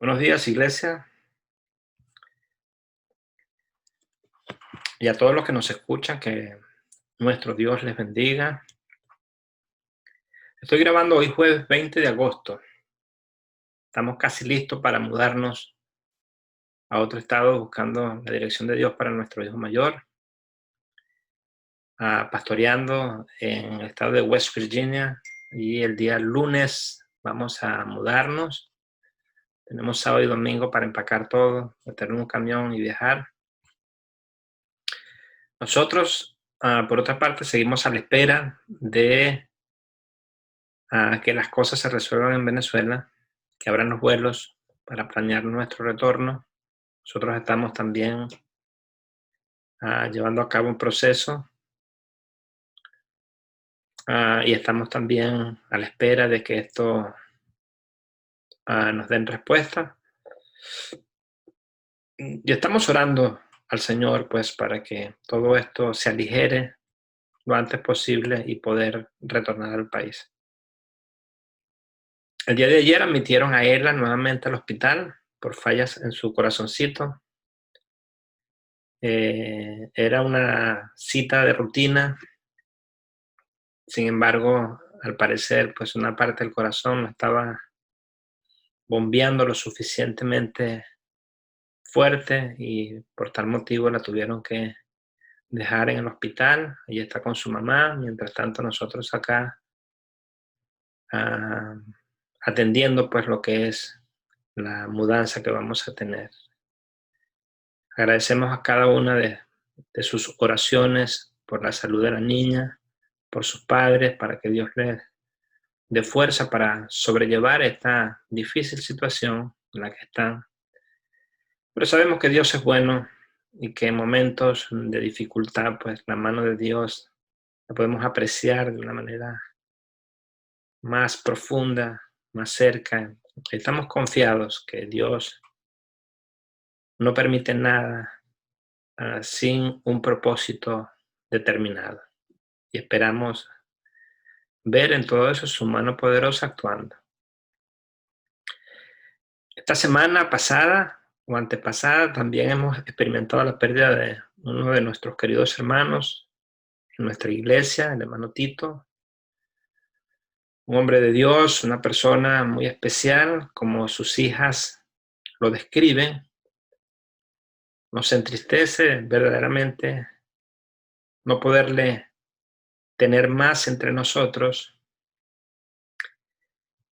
Buenos días, iglesia, y a todos los que nos escuchan, que nuestro Dios les bendiga. Estoy grabando hoy jueves 20 de agosto. Estamos casi listos para mudarnos a otro estado buscando la dirección de Dios para nuestro hijo mayor, pastoreando en el estado de West Virginia, y el día lunes vamos a mudarnos. Tenemos sábado y domingo para empacar todo, meter en un camión y viajar. Nosotros, por otra parte, seguimos a la espera de que las cosas se resuelvan en Venezuela, que abran los vuelos para planear nuestro retorno. Nosotros estamos también llevando a cabo un proceso y estamos también a la espera de que esto nos den respuesta. Y estamos orando al Señor, pues, para que todo esto se aligere lo antes posible y poder retornar al país. El día de ayer admitieron a Ella nuevamente al hospital por fallas en su corazoncito. Era una cita de rutina. Sin embargo, al parecer, pues una parte del corazón no estaba bombeando lo suficientemente fuerte y por tal motivo la tuvieron que dejar en el hospital. Ella está con su mamá, mientras tanto nosotros acá uh, atendiendo pues lo que es la mudanza que vamos a tener. Agradecemos a cada una de sus oraciones por la salud de la niña, por sus padres, para que Dios les dé fuerza para sobrellevar esta difícil situación en la que están. Pero sabemos que Dios es bueno y que en momentos de dificultad, pues la mano de Dios la podemos apreciar de una manera más profunda, más cerca. Estamos confiados que Dios no permite nada sin un propósito determinado. Y esperamos ver en todo eso su mano poderosa actuando. Esta semana pasada o antepasada también hemos experimentado la pérdida de uno de nuestros queridos hermanos en nuestra iglesia, el hermano Tito. Un hombre de Dios, una persona muy especial, como sus hijas lo describen. Nos entristece verdaderamente no poderle tener más entre nosotros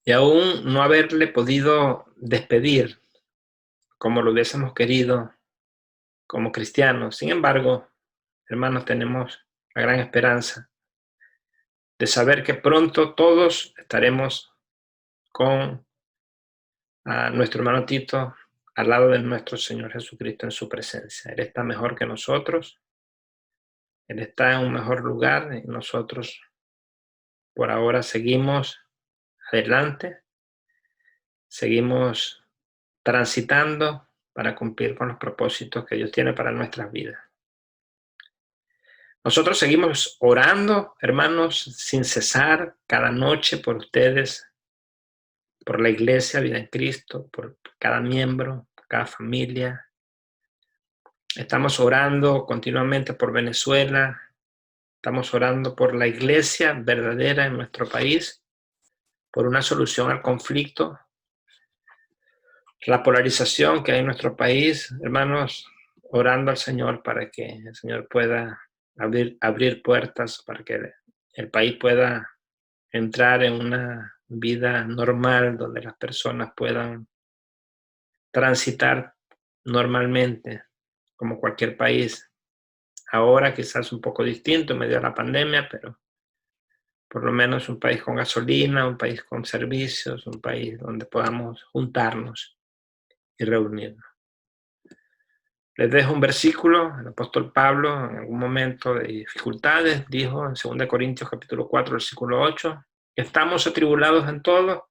y aún no haberle podido despedir como lo hubiésemos querido como cristianos. Sin embargo, hermanos, tenemos la gran esperanza de saber que pronto todos estaremos con nuestro hermano Tito al lado de nuestro Señor Jesucristo en su presencia. Él está mejor que nosotros, Él está en un mejor lugar y nosotros por ahora seguimos adelante, seguimos transitando para cumplir con los propósitos que Dios tiene para nuestras vidas. Nosotros seguimos orando, hermanos, sin cesar, cada noche por ustedes, por la iglesia, Vida en Cristo, por cada miembro, por cada familia. Estamos orando continuamente por Venezuela, estamos orando por la iglesia verdadera en nuestro país, por una solución al conflicto, la polarización que hay en nuestro país, hermanos, orando al Señor para que el Señor pueda abrir puertas, para que el país pueda entrar en una vida normal donde las personas puedan transitar normalmente como cualquier país. Ahora quizás un poco distinto en medio de la pandemia, pero por lo menos un país con gasolina, un país con servicios, un país donde podamos juntarnos y reunirnos. Les dejo un versículo. El apóstol Pablo, en algún momento de dificultades, dijo en 2 Corintios capítulo 4, versículo 8, estamos atribulados en todo,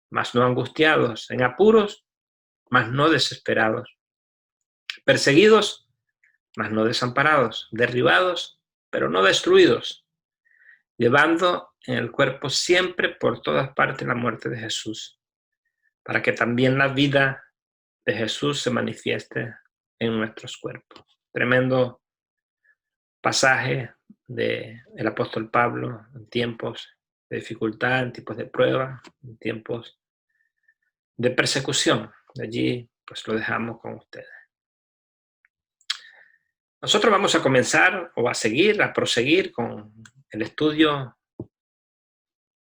mas no angustiados, en apuros, mas no desesperados, perseguidos, mas no desamparados, derribados, pero no destruidos, llevando en el cuerpo siempre por todas partes la muerte de Jesús, para que también la vida de Jesús se manifieste en nuestros cuerpos. Tremendo pasaje del apóstol Pablo en tiempos de dificultad, en tiempos de prueba, en tiempos de persecución. De allí pues lo dejamos con ustedes. Nosotros vamos a comenzar o a proseguir con el estudio,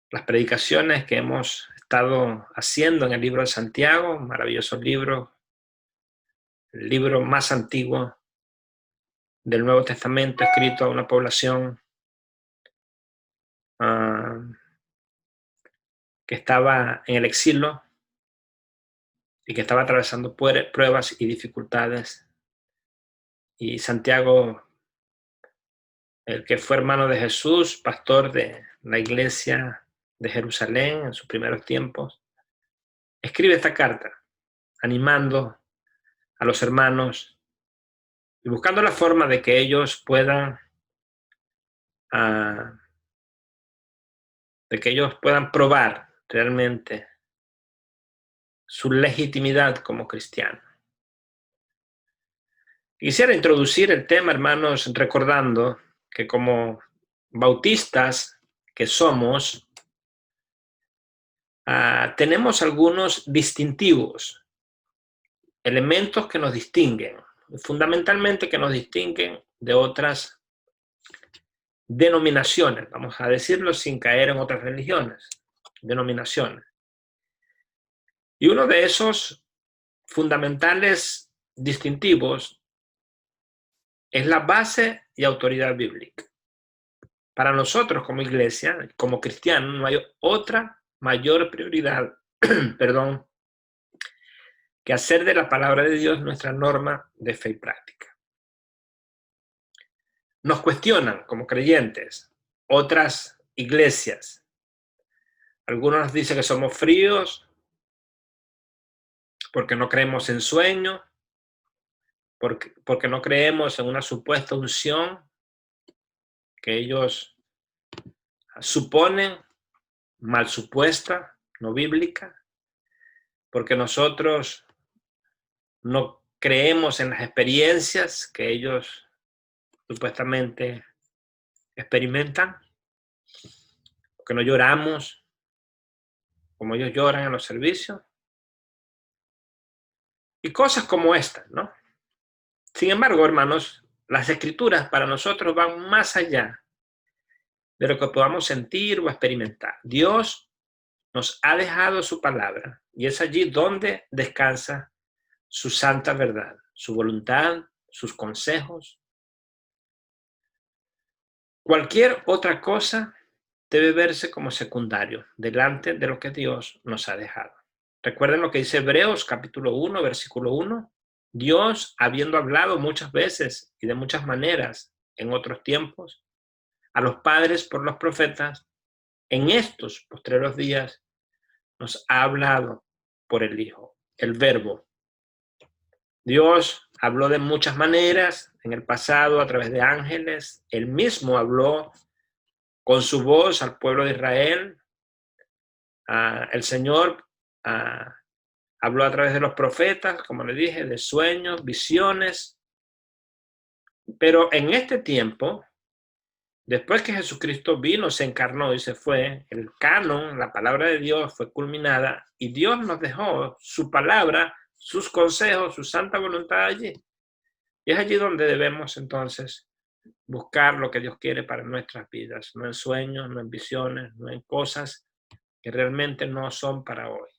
las predicaciones que hemos estado haciendo en el libro de Santiago, un maravilloso libro, el libro más antiguo del Nuevo Testamento, escrito a una población que estaba en el exilio y que estaba atravesando pruebas y dificultades. Y Santiago, el que fue hermano de Jesús, pastor de la iglesia de Jerusalén en sus primeros tiempos, escribe esta carta animando a los hermanos y buscando la forma de que ellos puedan probar realmente su legitimidad como cristianos. Quisiera introducir el tema, hermanos, recordando que como bautistas que somos, tenemos algunos distintivos, elementos que nos distinguen, fundamentalmente que nos distinguen de otras denominaciones, vamos a decirlo sin caer en otras religiones, denominaciones. Y uno de esos fundamentales distintivos es la base y autoridad bíblica. Para nosotros como iglesia, como cristianos, no hay otra mayor prioridad, perdón, que hacer de la palabra de Dios nuestra norma de fe y práctica. Nos cuestionan como creyentes otras iglesias. Algunos nos dicen que somos fríos porque no creemos en sueños, porque no creemos en una supuesta unción que ellos suponen, mal supuesta, no bíblica, porque nosotros no creemos en las experiencias que ellos supuestamente experimentan, porque no lloramos como ellos lloran en los servicios, y cosas como estas, ¿no? Sin embargo, hermanos, las escrituras para nosotros van más allá de lo que podamos sentir o experimentar. Dios nos ha dejado su palabra y es allí donde descansa su santa verdad, su voluntad, sus consejos. Cualquier otra cosa debe verse como secundario delante de lo que Dios nos ha dejado. Recuerden lo que dice Hebreos capítulo 1, versículo 1. Dios, habiendo hablado muchas veces y de muchas maneras en otros tiempos, a los padres por los profetas, en estos postreros días nos ha hablado por el Hijo, el Verbo. Dios habló de muchas maneras en el pasado a través de ángeles. Él mismo habló con su voz al pueblo de Israel. El Señor habló a través de los profetas, como le dije, de sueños, visiones. Pero en este tiempo, después que Jesucristo vino, se encarnó y se fue, el canon, la palabra de Dios fue culminada y Dios nos dejó su palabra, sus consejos, su santa voluntad allí. Y es allí donde debemos entonces buscar lo que Dios quiere para nuestras vidas, no en sueños, no en visiones, no en cosas que realmente no son para hoy.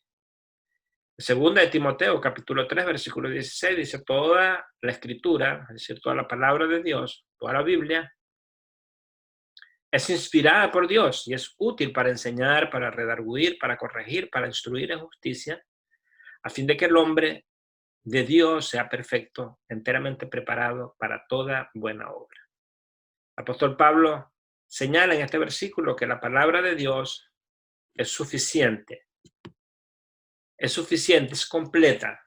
Segunda de Timoteo, capítulo 3, versículo 16, dice: toda la escritura, es decir, toda la palabra de Dios, toda la Biblia, es inspirada por Dios y es útil para enseñar, para redarguir, para corregir, para instruir en justicia, a fin de que el hombre de Dios sea perfecto, enteramente preparado para toda buena obra. El apóstol Pablo señala en este versículo que la palabra de Dios es suficiente, es completa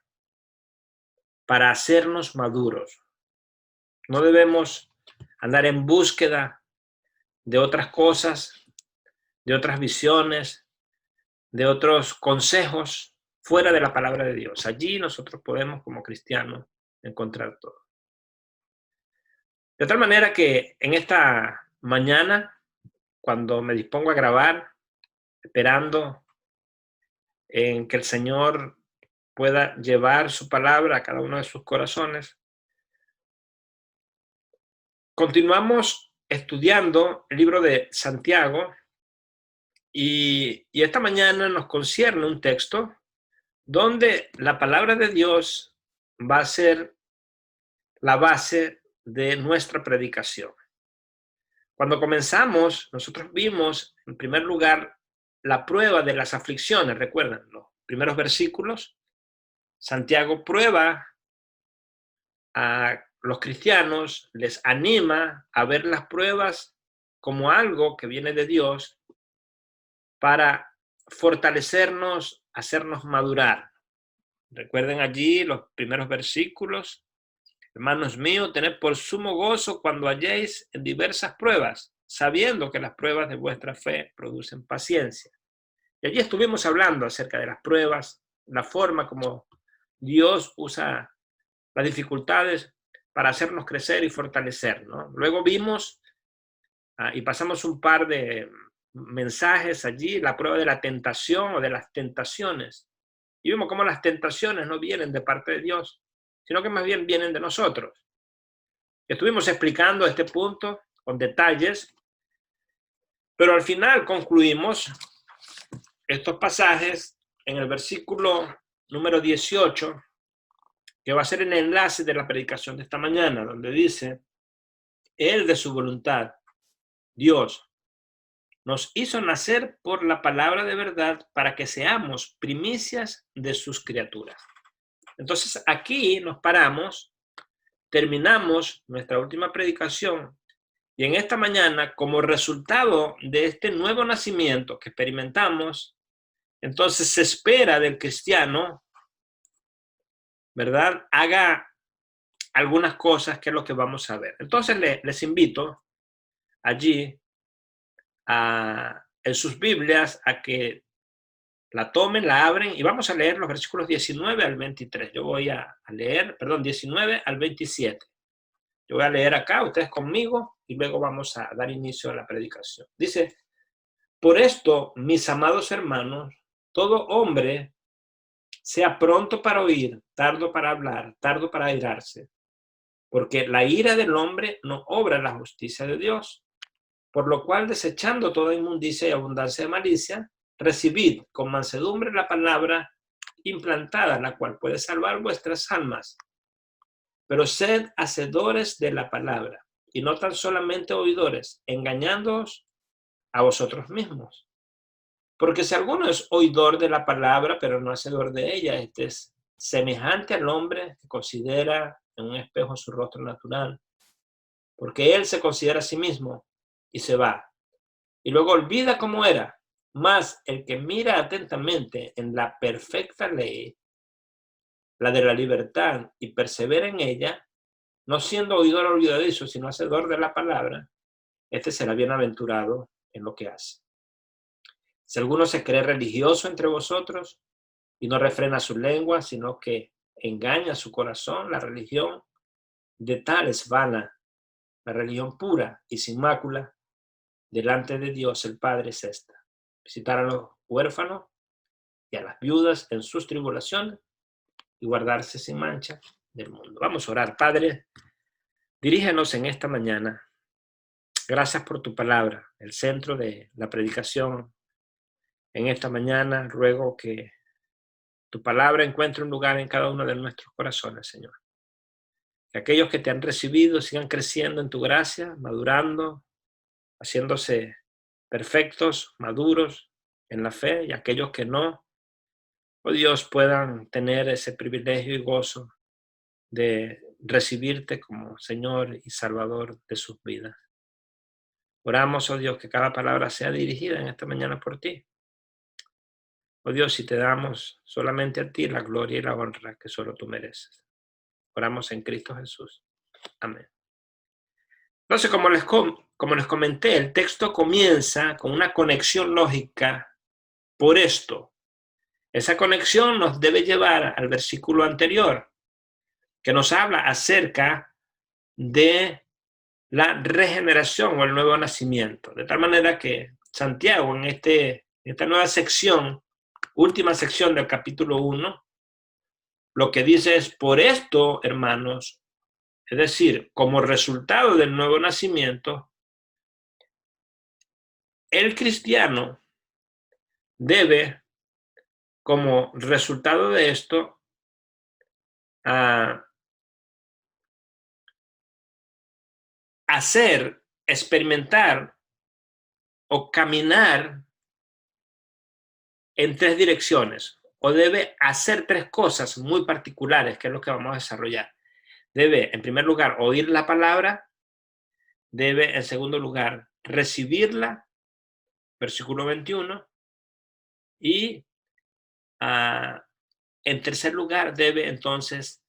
para hacernos maduros. No debemos andar en búsqueda de otras cosas, de otras visiones, de otros consejos fuera de la palabra de Dios. Allí nosotros podemos, como cristianos, encontrar todo. De tal manera que en esta mañana, cuando me dispongo a grabar, esperando en que el Señor pueda llevar su palabra a cada uno de sus corazones, continuamos estudiando el libro de Santiago y esta mañana nos concierne un texto donde la palabra de Dios va a ser la base de nuestra predicación. Cuando comenzamos, nosotros vimos, en primer lugar, la prueba de las aflicciones. Recuerdan, los primeros versículos, Santiago prueba a los cristianos, les anima a ver las pruebas como algo que viene de Dios para fortalecernos, hacernos madurar. Recuerden allí los primeros versículos. Hermanos míos, tened por sumo gozo cuando halléis en diversas pruebas, sabiendo que las pruebas de vuestra fe producen paciencia. Y allí estuvimos hablando acerca de las pruebas, la forma como Dios usa las dificultades para hacernos crecer y fortalecer, ¿no? Luego vimos y pasamos un par de mensajes allí, la prueba de la tentación o de las tentaciones. Y vimos cómo las tentaciones no vienen de parte de Dios, sino que más bien vienen de nosotros. Estuvimos explicando este punto con detalles, pero al final concluimos estos pasajes en el versículo número 18, que va a ser el enlace de la predicación de esta mañana, donde dice: Él de su voluntad, Dios, nos hizo nacer por la palabra de verdad para que seamos primicias de sus criaturas. Entonces aquí nos paramos, terminamos nuestra última predicación y en esta mañana, como resultado de este nuevo nacimiento que experimentamos, entonces se espera del cristiano, ¿verdad?, haga algunas cosas que es lo que vamos a ver. Entonces les invito allí en sus Biblias a que la tomen, la abren y vamos a leer los versículos 19 al 23. Yo voy a leer, 19 al 27. Yo voy a leer acá, ustedes conmigo, y luego vamos a dar inicio a la predicación. Dice: por esto, mis amados hermanos, todo hombre sea pronto para oír, tardo para hablar, tardo para airarse, porque la ira del hombre no obra la justicia de Dios. Por lo cual, desechando toda inmundicia y abundancia de malicia, recibid con mansedumbre la palabra implantada, la cual puede salvar vuestras almas. Pero sed hacedores de la palabra, y no tan solamente oidores, engañándoos a vosotros mismos. Porque si alguno es oidor de la palabra, pero no hacedor de ella, este es semejante al hombre que considera en un espejo su rostro natural, porque él se considera a sí mismo y se va, y luego olvida cómo era. Mas el que mira atentamente en la perfecta ley, la de la libertad, y persevera en ella, no siendo oidor olvidadizo, sino hacedor de la palabra, este será bienaventurado en lo que hace. Si alguno se cree religioso entre vosotros y no refrena su lengua, sino que engaña su corazón, la religión de tal es vana. La religión pura y sin mácula delante de Dios el Padre es esta: visitar a los huérfanos y a las viudas en sus tribulaciones y guardarse sin mancha del mundo. Vamos a orar. Padre, dirígenos en esta mañana. Gracias por tu palabra, el centro de la predicación. En esta mañana ruego que tu palabra encuentre un lugar en cada uno de nuestros corazones, Señor. Que aquellos que te han recibido sigan creciendo en tu gracia, madurando, haciéndose perfectos, maduros en la fe, y aquellos que no, oh Dios, puedan tener ese privilegio y gozo de recibirte como Señor y Salvador de sus vidas. Oramos, oh Dios, que cada palabra sea dirigida en esta mañana por ti. Oh Dios, y te damos solamente a ti la gloria y la honra que solo tú mereces. Oramos en Cristo Jesús. Amén. Entonces, como les comenté, el texto comienza con una conexión lógica. Por esto, Esa conexión nos debe llevar al versículo anterior, que nos habla acerca de la regeneración o el nuevo nacimiento. De tal manera que Santiago en esta nueva sección, última sección del capítulo 1, lo que dice es: por esto, hermanos, es decir, como resultado del nuevo nacimiento, el cristiano debe, como resultado de esto, hacer, experimentar o caminar en tres direcciones, o debe hacer tres cosas muy particulares, que es lo que vamos a desarrollar. Debe, en primer lugar, oír la palabra. Debe, en segundo lugar, recibirla, versículo 21. Y en tercer lugar, debe entonces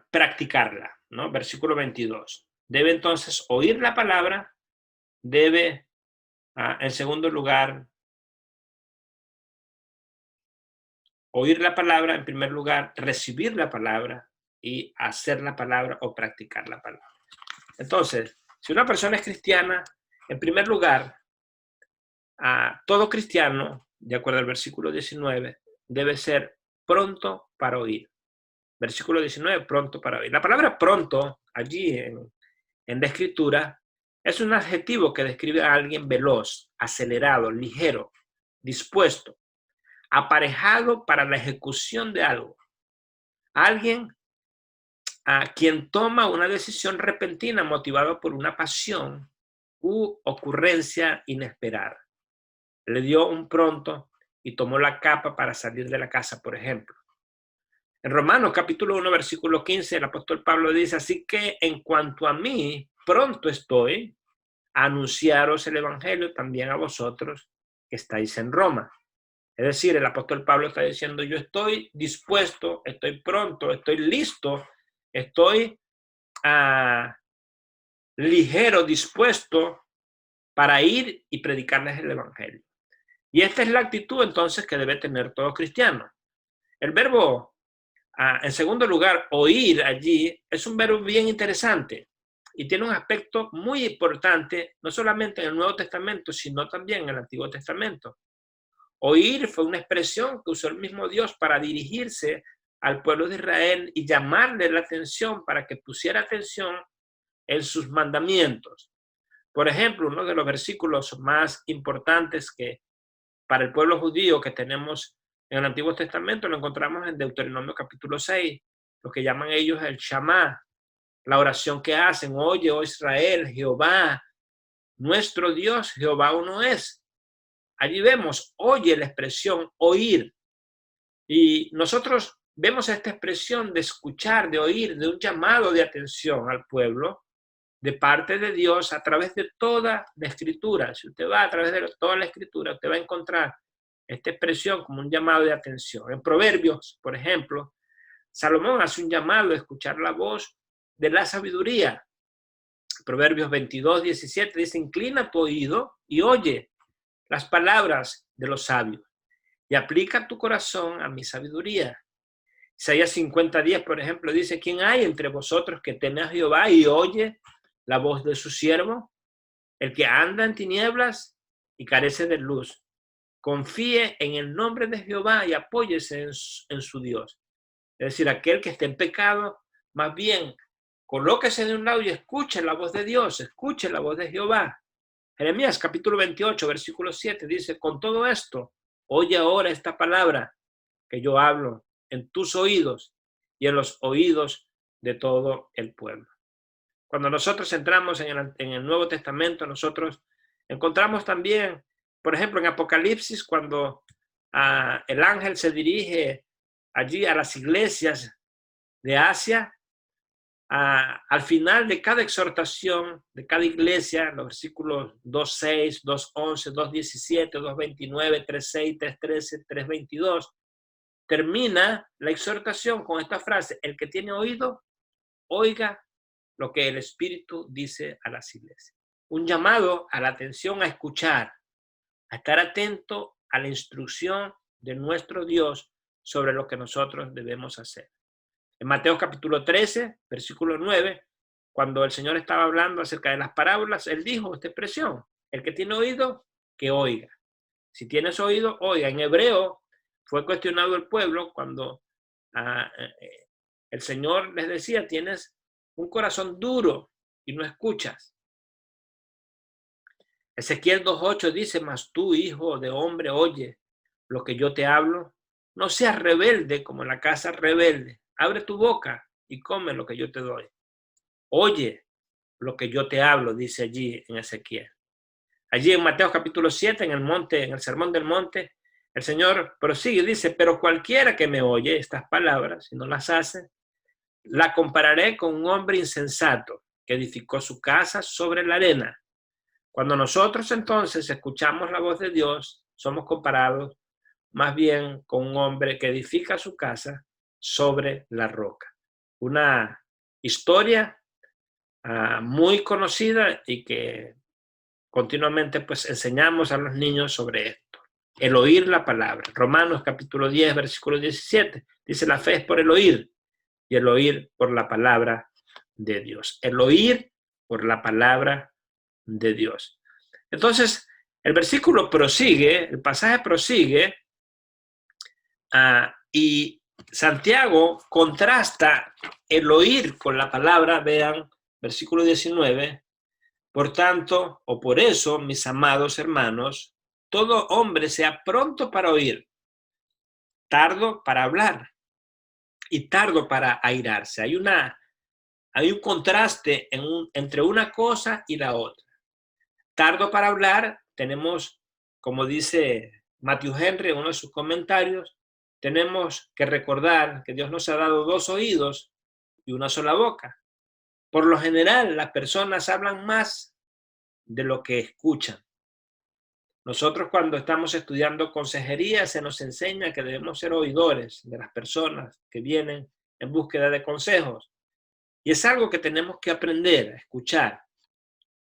practicarla, ¿no? Versículo 22. Debe entonces oír la palabra. Debe, en segundo lugar, oír la palabra, en primer lugar, recibir la palabra y hacer la palabra o practicar la palabra. Entonces, si una persona es cristiana, en primer lugar, todo cristiano, de acuerdo al versículo 19, debe ser pronto para oír. Versículo 19, pronto para oír. La palabra pronto, allí en la escritura, es un adjetivo que describe a alguien veloz, acelerado, ligero, dispuesto, aparejado para la ejecución de algo. Alguien a quien toma una decisión repentina motivada por una pasión u ocurrencia inesperada. Le dio un pronto y tomó la capa para salir de la casa, por ejemplo. En Romanos capítulo 1, versículo 15, el apóstol Pablo dice: así que en cuanto a mí, pronto estoy a anunciaros el evangelio también a vosotros que estáis en Roma. Es decir, el apóstol Pablo está diciendo: yo estoy dispuesto, estoy pronto, estoy listo, estoy ligero, dispuesto para ir y predicarles el evangelio. Y esta es la actitud entonces que debe tener todo cristiano. El verbo, en segundo lugar, oír allí, es un verbo bien interesante y tiene un aspecto muy importante, no solamente en el Nuevo Testamento, sino también en el Antiguo Testamento. Oír fue una expresión que usó el mismo Dios para dirigirse al pueblo de Israel y llamarle la atención para que pusiera atención en sus mandamientos. Por ejemplo, uno de los versículos más importantes que para el pueblo judío que tenemos en el Antiguo Testamento lo encontramos en Deuteronomio capítulo 6, lo que llaman ellos el Shamá, la oración que hacen: oye, oh Israel, Jehová, nuestro Dios, Jehová uno es. Allí vemos, oye, la expresión oír. Y nosotros vemos esta expresión de escuchar, de oír, de un llamado de atención al pueblo de parte de Dios a través de toda la escritura. Si usted va a través de toda la escritura, usted va a encontrar esta expresión como un llamado de atención. En Proverbios, por ejemplo, Salomón hace un llamado a escuchar la voz de la sabiduría. Proverbios 22, 17 dice: inclina tu oído y oye las palabras de los sabios y aplica tu corazón a mi sabiduría. Isaías 50, 10, por ejemplo, dice: ¿quién hay entre vosotros que teme a Jehová y oye la voz de su siervo? El que anda en tinieblas y carece de luz, confíe en el nombre de Jehová y apóyese en su Dios. Es decir, aquel que esté en pecado, más bien, colóquese de un lado y escuche la voz de Dios, escuche la voz de Jehová. Jeremías capítulo 28, versículo 7 dice: con todo esto, oye ahora esta palabra que yo hablo en tus oídos y en los oídos de todo el pueblo. Cuando nosotros entramos en el Nuevo Testamento, nosotros encontramos también, por ejemplo, en Apocalipsis, cuando el ángel se dirige allí a las iglesias de Asia, al final de cada exhortación, de cada iglesia, los versículos 2.6, 2.11, 2.17, 2.29, 3.6, 3.13, 3.22, termina la exhortación con esta frase: el que tiene oído, oiga lo que el Espíritu dice a las iglesias. Un llamado a la atención, a escuchar, a estar atento a la instrucción de nuestro Dios sobre lo que nosotros debemos hacer. En Mateo capítulo 13, versículo 9, cuando el Señor estaba hablando acerca de las parábolas, Él dijo esta expresión: el que tiene oído, que oiga. Si tienes oído, oiga. En hebreo fue cuestionado el pueblo cuando el Señor les decía: tienes un corazón duro y no escuchas. Ezequiel 2:8 dice: mas tú, hijo de hombre, oye lo que yo te hablo. No seas rebelde como la casa rebelde. Abre tu boca y come lo que yo te doy. Oye lo que yo te hablo, dice allí en Ezequiel. Allí en Mateo capítulo 7, en el sermón del monte, el Señor prosigue y dice: pero cualquiera que me oye estas palabras y no las hace, la compararé con un hombre insensato que edificó su casa sobre la arena. Cuando nosotros entonces escuchamos la voz de Dios, somos comparados más bien con un hombre que edifica su casa sobre la roca. Una historia muy conocida y que continuamente pues enseñamos a los niños sobre esto. El oír la palabra. Romanos capítulo 10, versículo 17. Dice: la fe es por el oír y el oír por la palabra de Dios. El oír por la palabra de Dios. Entonces, el versículo prosigue, el pasaje prosigue, y Santiago contrasta el oír con la palabra. Vean, versículo 19. Por tanto, o por eso, mis amados hermanos, todo hombre sea pronto para oír, tardo para hablar y tardo para airarse. Hay un contraste entre una cosa y la otra. Tardo para hablar, tenemos, como dice Matthew Henry en uno de sus comentarios, tenemos que recordar que Dios nos ha dado 2 oídos y una sola boca. Por lo general, las personas hablan más de lo que escuchan. Nosotros, cuando estamos estudiando consejería, se nos enseña que debemos ser oidores de las personas que vienen en búsqueda de consejos. Y es algo que tenemos que aprender a escuchar.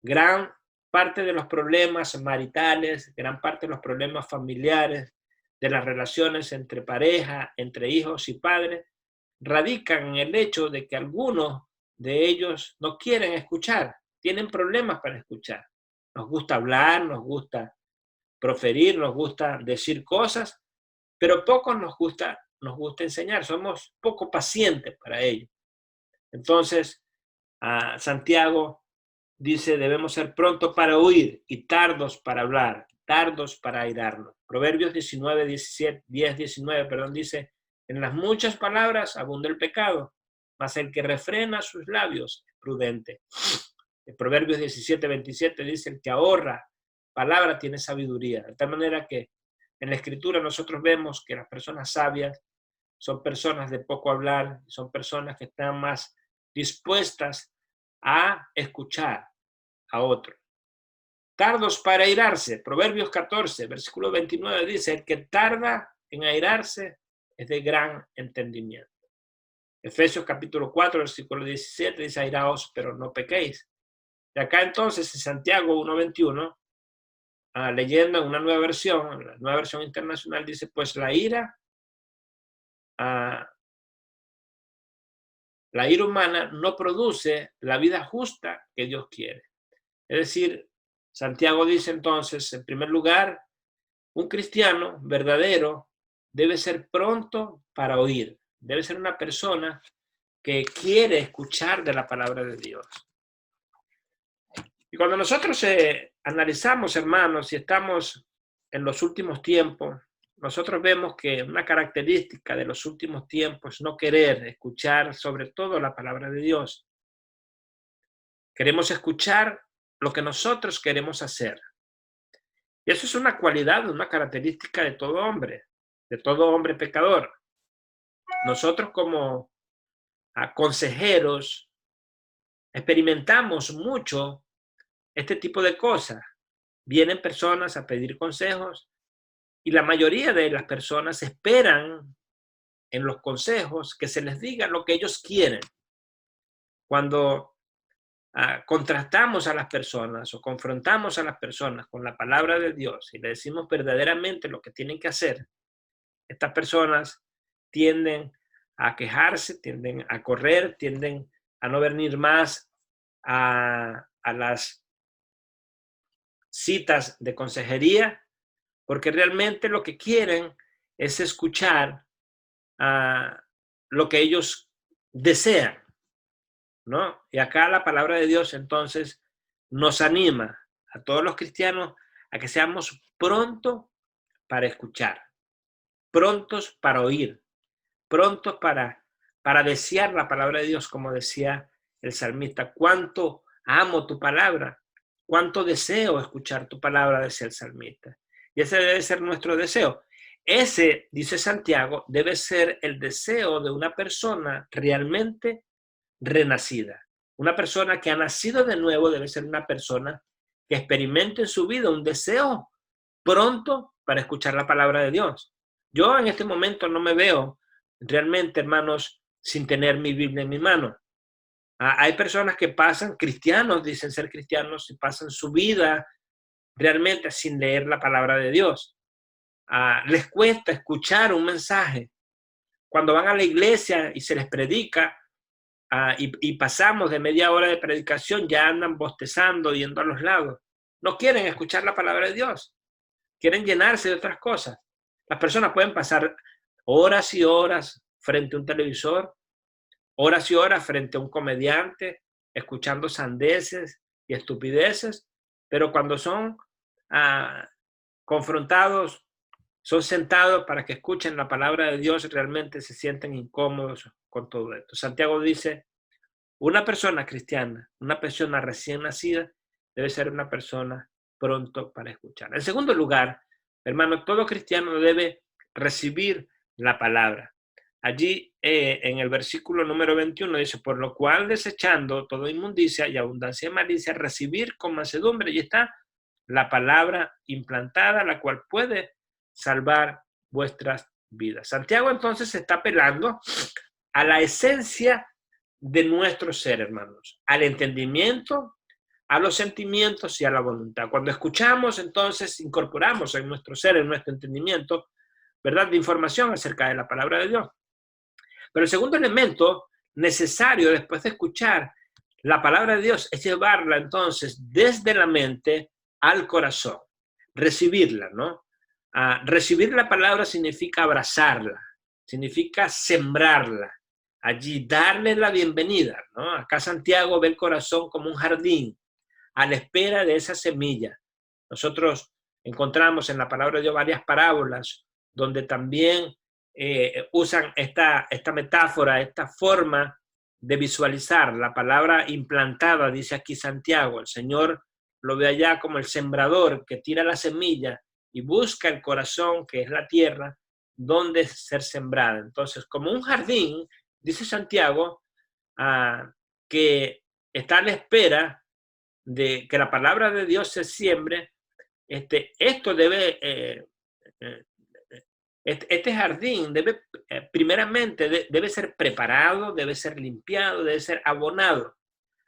Gran parte de los problemas maritales, gran parte de los problemas familiares, de las relaciones entre pareja, entre hijos y padres, radican en el hecho de que algunos de ellos no quieren escuchar, tienen problemas para escuchar. Nos gusta hablar, nos gusta proferir, nos gusta decir cosas, pero poco nos gusta enseñar, somos poco pacientes para ello. Entonces, Santiago dice: debemos ser prontos para oír y tardos para hablar, tardos para airarnos. Proverbios 10:19 dice: en las muchas palabras abunda el pecado, mas el que refrena sus labios es prudente. En Proverbios 17:27 dice: el que ahorra palabra tiene sabiduría. De tal manera que en la Escritura nosotros vemos que las personas sabias son personas de poco hablar, son personas que están más dispuestas a escuchar a otro. Tardos para airarse. Proverbios 14, versículo 29 dice: el que tarda en airarse es de gran entendimiento. Efesios capítulo 4, versículo 17 dice: airaos, pero no pequéis. Y acá entonces en Santiago 1:21, leyendo en una nueva versión, la nueva versión internacional, dice: pues la ira humana no produce la vida justa que Dios quiere. Es decir, Santiago dice entonces, en primer lugar, un cristiano verdadero debe ser pronto para oír, debe ser una persona que quiere escuchar de la palabra de Dios. Y cuando nosotros analizamos, hermanos, y estamos en los últimos tiempos, nosotros vemos que una característica de los últimos tiempos es no querer escuchar sobre todo la palabra de Dios. Queremos escuchar lo que nosotros queremos hacer. Y eso es una cualidad, una característica de todo hombre pecador. Nosotros como consejeros experimentamos mucho este tipo de cosas. Vienen personas a pedir consejos y la mayoría de las personas esperan en los consejos que se les diga lo que ellos quieren. Cuando contrastamos a las personas o confrontamos a las personas con la palabra de Dios y le decimos verdaderamente lo que tienen que hacer, Estas personas tienden a quejarse, tienden a correr, tienden a no venir más a las citas de consejería, porque realmente lo que quieren es escuchar lo que ellos desean, ¿no? Y acá la palabra de Dios entonces nos anima a todos los cristianos a que seamos prontos para escuchar, prontos para oír, prontos para desear la palabra de Dios, como decía el salmista. Cuánto amo tu palabra, cuánto deseo escuchar tu palabra, decía el salmista. Y ese debe ser nuestro deseo. Ese, dice Santiago, debe ser el deseo de una persona realmente renacida. Una persona que ha nacido de nuevo debe ser una persona que experimente en su vida un deseo pronto para escuchar la palabra de Dios. Yo en este momento no me veo realmente, hermanos, sin tener mi Biblia en mi mano. Hay personas que pasan, cristianos, dicen ser cristianos, y pasan su vida realmente sin leer la palabra de Dios. Les cuesta escuchar un mensaje. Cuando van a la iglesia y se les predica, y pasamos de media hora de predicación, ya andan bostezando, yendo a los lados. No quieren escuchar la palabra de Dios. Quieren llenarse de otras cosas. Las personas pueden pasar horas y horas frente a un televisor, horas y horas frente a un comediante, escuchando sandeces y estupideces, pero cuando son confrontados, son sentados para que escuchen la palabra de Dios, realmente se sienten incómodos con todo esto. Santiago dice, una persona cristiana, una persona recién nacida, debe ser una persona pronto para escuchar. En segundo lugar, hermano, todo cristiano debe recibir la palabra. Allí en el versículo número 21 dice, por lo cual desechando toda inmundicia y abundancia de malicia, recibir con mansedumbre, y está la palabra implantada, la cual puede salvar vuestras vidas. Santiago entonces está apelando a la esencia de nuestro ser, hermanos, al entendimiento, a los sentimientos y a la voluntad. Cuando escuchamos, entonces incorporamos en nuestro ser, en nuestro entendimiento, ¿verdad?, de información acerca de la palabra de Dios. Pero el segundo elemento necesario después de escuchar la palabra de Dios es llevarla entonces desde la mente al corazón, recibirla, ¿no? Recibir la palabra significa abrazarla, significa sembrarla, allí darle la bienvenida, ¿no? Acá Santiago ve el corazón como un jardín a la espera de esa semilla. Nosotros encontramos en la palabra de Dios varias parábolas donde también usan esta metáfora, esta forma de visualizar la palabra implantada, dice aquí Santiago. El Señor lo ve allá como el sembrador que tira la semilla y busca el corazón, que es la tierra, donde ser sembrada. Entonces, como un jardín, dice Santiago, que está a la espera de que la palabra de Dios se siembre. Esto debe, este jardín debe, primeramente, debe ser preparado, debe ser limpiado, debe ser abonado,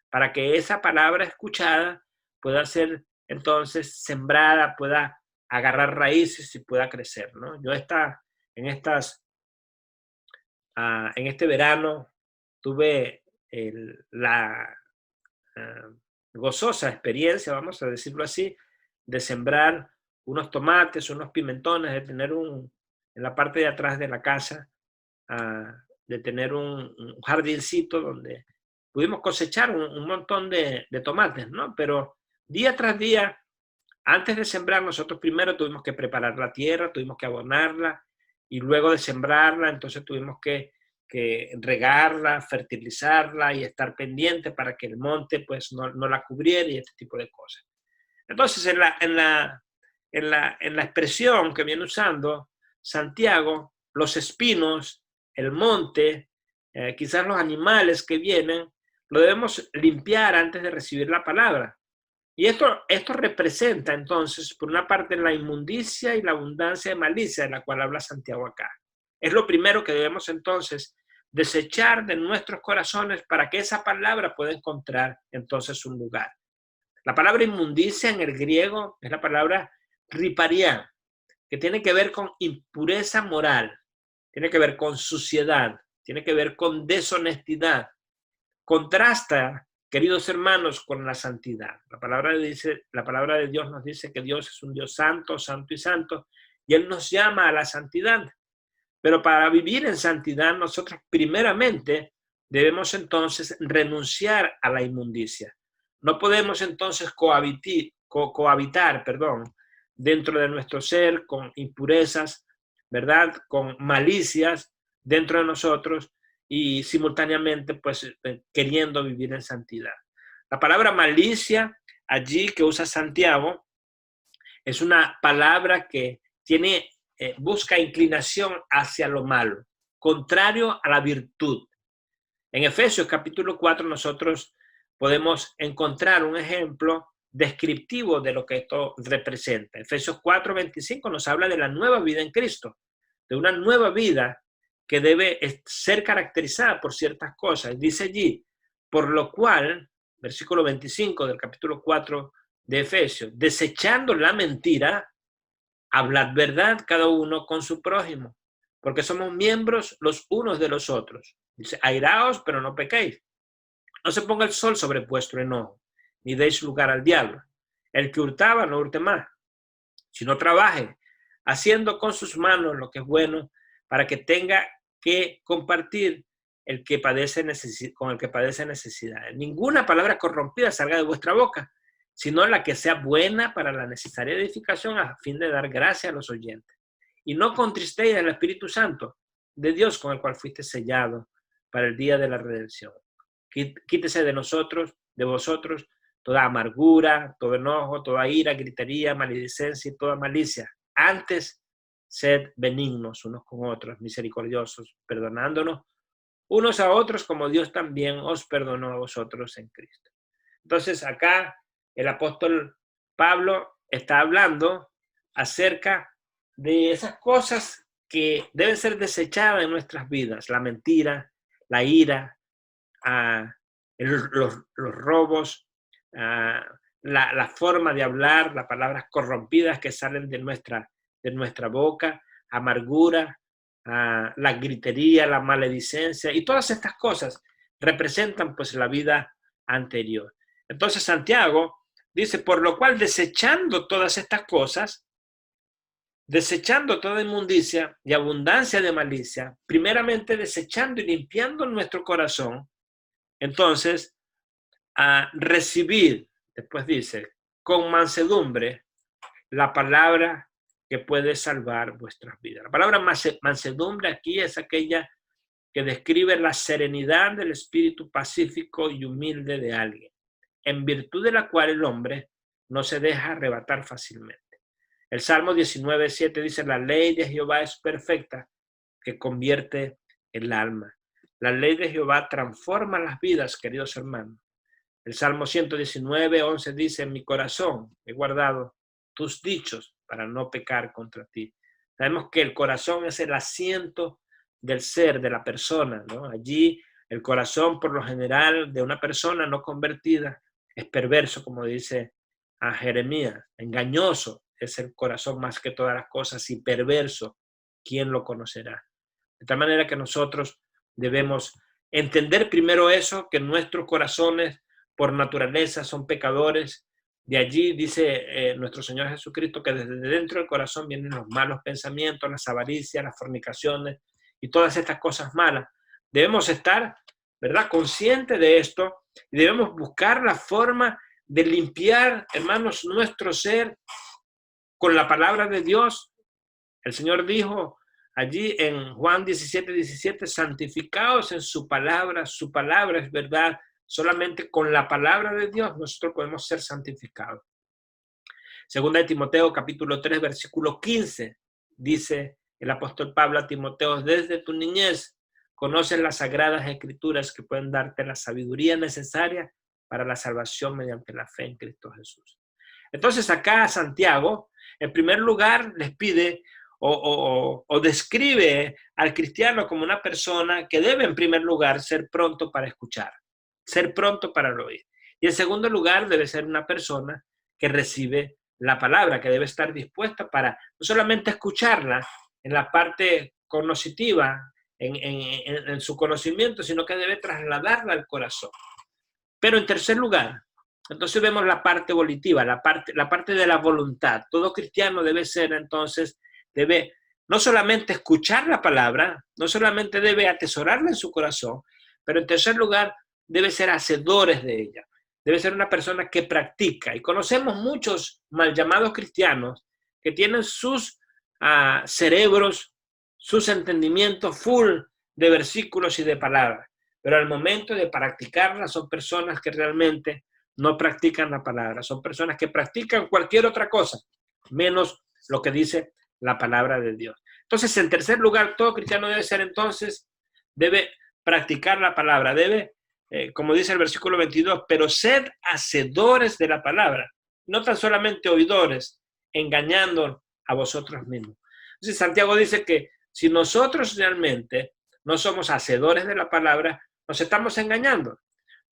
para que esa palabra escuchada pueda ser entonces sembrada, pueda agarrar raíces y pueda crecer, ¿no? Yo en este verano tuve la gozosa experiencia, vamos a decirlo así, de sembrar unos tomates, unos pimentones, de tener en la parte de atrás de la casa, de tener un jardincito donde pudimos cosechar un montón de tomates, ¿no? Pero día tras día, antes de sembrar, nosotros primero tuvimos que preparar la tierra, tuvimos que abonarla, y luego de sembrarla, entonces tuvimos que regarla, fertilizarla y estar pendiente para que el monte pues no la cubriera y este tipo de cosas. Entonces, en la expresión que viene usando Santiago, los espinos, el monte, quizás los animales que vienen, lo debemos limpiar antes de recibir la palabra. Y esto representa entonces, por una parte, la inmundicia y la abundancia de malicia de la cual habla Santiago acá. Es lo primero que debemos entonces desechar de nuestros corazones para que esa palabra pueda encontrar entonces un lugar. La palabra inmundicia en el griego es la palabra riparián, que tiene que ver con impureza moral, tiene que ver con suciedad, tiene que ver con deshonestidad. Contrasta, queridos hermanos, con la santidad. La palabra de Dios nos dice que Dios es un Dios santo, santo y santo, y Él nos llama a la santidad. Pero para vivir en santidad, nosotros primeramente debemos entonces renunciar a la inmundicia. No podemos entonces cohabitar, dentro de nuestro ser con impurezas, ¿verdad? Con malicias dentro de nosotros y simultáneamente pues queriendo vivir en santidad. La palabra malicia allí que usa Santiago es una palabra que busca inclinación hacia lo malo, contrario a la virtud. En Efesios capítulo 4 nosotros podemos encontrar un ejemplo descriptivo de lo que esto representa. Efesios 4:25 nos habla de la nueva vida en Cristo, de una nueva vida que debe ser caracterizada por ciertas cosas. Dice allí, por lo cual, versículo 25 del capítulo 4 de Efesios, desechando la mentira, hablad verdad cada uno con su prójimo, porque somos miembros los unos de los otros. Dice, airaos, pero no pequéis. No se ponga el sol sobre vuestro enojo, ni deis lugar al diablo. El que hurtaba, no hurte más, sino trabaje, haciendo con sus manos lo que es bueno, para que tenga que compartir con el que padece necesidad. Ninguna palabra corrompida salga de vuestra boca, sino la que sea buena para la necesaria edificación a fin de dar gracia a los oyentes. Y no contristéis al Espíritu Santo de Dios con el cual fuiste sellado para el día de la redención. Quítese de vosotros, toda amargura, todo enojo, toda ira, gritería, maledicencia y toda malicia. Antes, sed benignos unos con otros, misericordiosos, perdonándonos unos a otros como Dios también os perdonó a vosotros en Cristo. Entonces acá el apóstol Pablo está hablando acerca de esas cosas que deben ser desechadas en nuestras vidas, la mentira, la ira, los robos, la forma de hablar, las palabras corrompidas que salen de nuestra boca, amargura, la gritería, la maledicencia, y todas estas cosas representan pues la vida anterior. Entonces Santiago dice, por lo cual desechando todas estas cosas, desechando toda inmundicia y abundancia de malicia, primeramente desechando y limpiando nuestro corazón, entonces a recibir, después dice, con mansedumbre la palabra que puede salvar vuestras vidas. La palabra mansedumbre aquí es aquella que describe la serenidad del espíritu pacífico y humilde de alguien, en virtud de la cual el hombre no se deja arrebatar fácilmente. El Salmo 19:7 dice, la ley de Jehová es perfecta, que convierte el alma. La ley de Jehová transforma las vidas, queridos hermanos. El Salmo 119:11 dice, en mi corazón he guardado tus dichos para no pecar contra ti. Sabemos que el corazón es el asiento del ser, de la persona, ¿no? Allí el corazón, por lo general, de una persona no convertida es perverso, como dice a Jeremías, engañoso es el corazón más que todas las cosas y perverso, ¿quién lo conocerá? De tal manera que nosotros debemos entender primero eso, que nuestros corazones por naturaleza son pecadores. De allí dice nuestro Señor Jesucristo que desde dentro del corazón vienen los malos pensamientos, las avaricias, las fornicaciones y todas estas cosas malas. Debemos estar, ¿verdad?, conscientes de esto y debemos buscar la forma de limpiar, hermanos, nuestro ser con la palabra de Dios. El Señor dijo allí en Juan 17:17, santificaos en su palabra es verdad. Solamente con la palabra de Dios nosotros podemos ser santificados. Segunda de Timoteo capítulo 3 versículo 15 dice el apóstol Pablo a Timoteo, desde tu niñez conoces las sagradas escrituras que pueden darte la sabiduría necesaria para la salvación mediante la fe en Cristo Jesús. Entonces acá Santiago en primer lugar les pide o describe al cristiano como una persona que debe en primer lugar ser pronto para escuchar, ser pronto para el oír. Y en segundo lugar debe ser una persona que recibe la palabra, que debe estar dispuesta para no solamente escucharla en la parte cognitiva, en su conocimiento, sino que debe trasladarla al corazón. Pero en tercer lugar, entonces vemos la parte volitiva, la parte de la voluntad. Todo cristiano debe ser, entonces, debe no solamente escuchar la palabra, no solamente debe atesorarla en su corazón, pero en tercer lugar, debe ser hacedores de ella. Debe ser una persona que practica. Y conocemos muchos mal llamados cristianos que tienen sus cerebros, sus entendimientos full de versículos y de palabras. Pero al momento de practicarla son personas que realmente no practican la palabra. Son personas que practican cualquier otra cosa, menos lo que dice la palabra de Dios. Entonces, en tercer lugar, todo cristiano debe ser entonces, debe practicar la palabra, debe, como dice el versículo 22, pero sed hacedores de la palabra, no tan solamente oidores, engañando a vosotros mismos. Entonces, Santiago dice que si nosotros realmente no somos hacedores de la palabra, nos estamos engañando.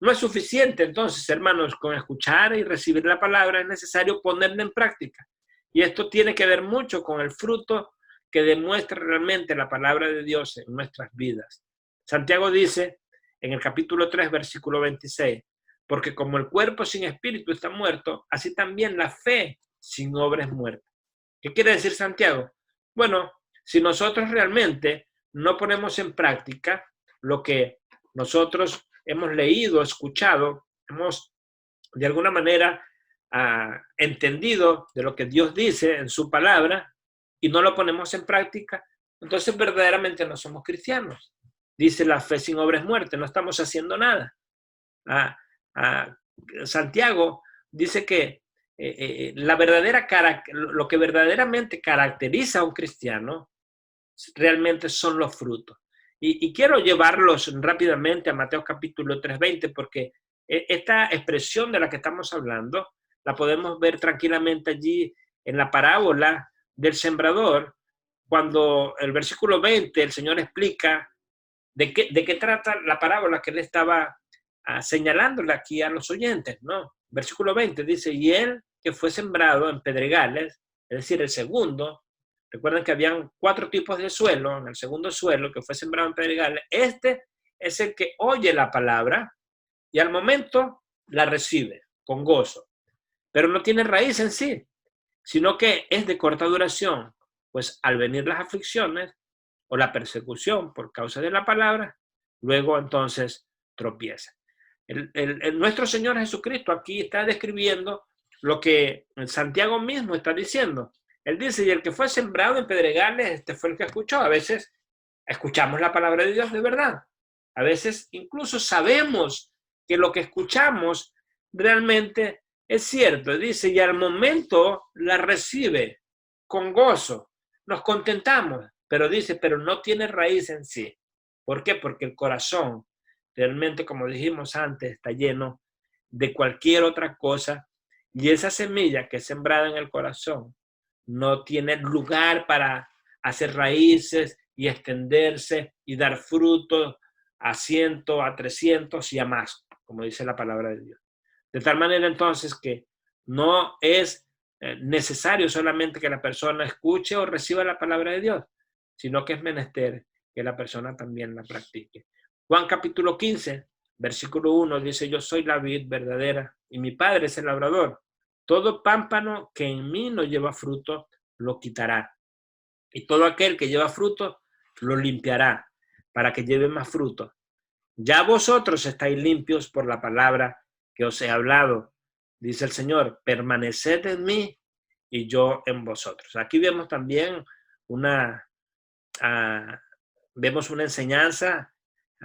No es suficiente, entonces, hermanos, con escuchar y recibir la palabra, es necesario ponerla en práctica. Y esto tiene que ver mucho con el fruto que demuestra realmente la palabra de Dios en nuestras vidas. Santiago dice en el capítulo 3, versículo 26, porque como el cuerpo sin espíritu está muerto, así también la fe sin obra es muerta. ¿Qué quiere decir Santiago? Bueno, si nosotros realmente no ponemos en práctica lo que nosotros hemos leído, escuchado, hemos de alguna manera entendido de lo que Dios dice en su palabra y no lo ponemos en práctica, entonces verdaderamente no somos cristianos. Dice la fe sin obra es muerte, no estamos haciendo nada. Santiago dice que lo que verdaderamente caracteriza a un cristiano realmente son los frutos. Y quiero llevarlos rápidamente a Mateo capítulo 3:20 porque esta expresión de la que estamos hablando la podemos ver tranquilamente allí en la parábola del sembrador, cuando el versículo 20 el Señor explica de qué trata la parábola que él estaba señalándole aquí a los oyentes, ¿no? Versículo 20 dice, y él que fue sembrado en pedregales, es decir, el segundo, recuerden que habían 4 tipos de suelo, en el segundo suelo que fue sembrado en pedregales, este es el que oye la palabra y al momento la recibe con gozo, pero no tiene raíz en sí, sino que es de corta duración, pues al venir las aflicciones o la persecución por causa de la palabra, luego entonces tropieza. Nuestro Señor Jesucristo aquí está describiendo lo que Santiago mismo está diciendo. Él dice, y el que fue sembrado en pedregales, este fue el que escuchó. A veces escuchamos la palabra de Dios de verdad. A veces incluso sabemos que lo que escuchamos realmente es cierto. Dice, y al momento la recibe con gozo. Nos contentamos, pero dice, pero no tiene raíz en sí. ¿Por qué? Porque el corazón realmente, como dijimos antes, está lleno de cualquier otra cosa y esa semilla que es sembrada en el corazón no tiene lugar para hacer raíces y extenderse y dar frutos a 100, a 300 y a más, como dice la palabra de Dios. De tal manera entonces que no es necesario solamente que la persona escuche o reciba la palabra de Dios, sino que es menester que la persona también la practique. Juan capítulo 15, versículo 1 dice, yo soy la vid verdadera y mi padre es el labrador. Todo pámpano que en mí no lleva fruto, lo quitará. Y todo aquel que lleva fruto, lo limpiará para que lleve más fruto. Ya vosotros estáis limpios por la palabra que os he hablado. Dice el Señor, permaneced en mí y yo en vosotros. Aquí vemos también vemos una enseñanza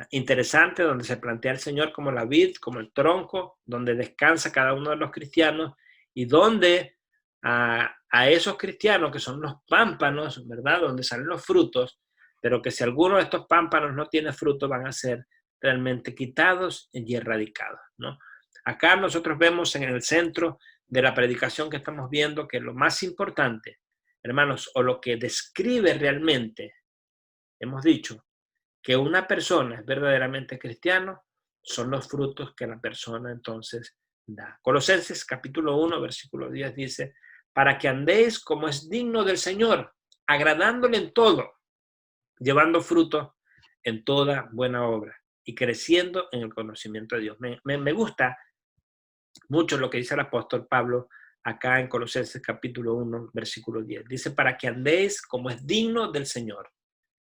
interesante donde se plantea el Señor como la vid, como el tronco, donde descansa cada uno de los cristianos y donde a esos cristianos que son los pámpanos, ¿verdad? Donde salen los frutos, pero que si alguno de estos pámpanos no tiene fruto van a ser realmente quitados y erradicados, ¿no? Acá nosotros vemos en el centro de la predicación que estamos viendo que lo más importante, hermanos, o lo que describe realmente, hemos dicho, que una persona es verdaderamente cristiano, son los frutos que la persona entonces da. Colosenses capítulo 1, versículo 10 dice, para que andéis como es digno del Señor, agradándole en todo, llevando fruto en toda buena obra y creciendo en el conocimiento de Dios. Me gusta mucho lo que dice el apóstol Pablo acá en Colosenses capítulo 1, versículo 10. Dice, para que andéis como es digno del Señor,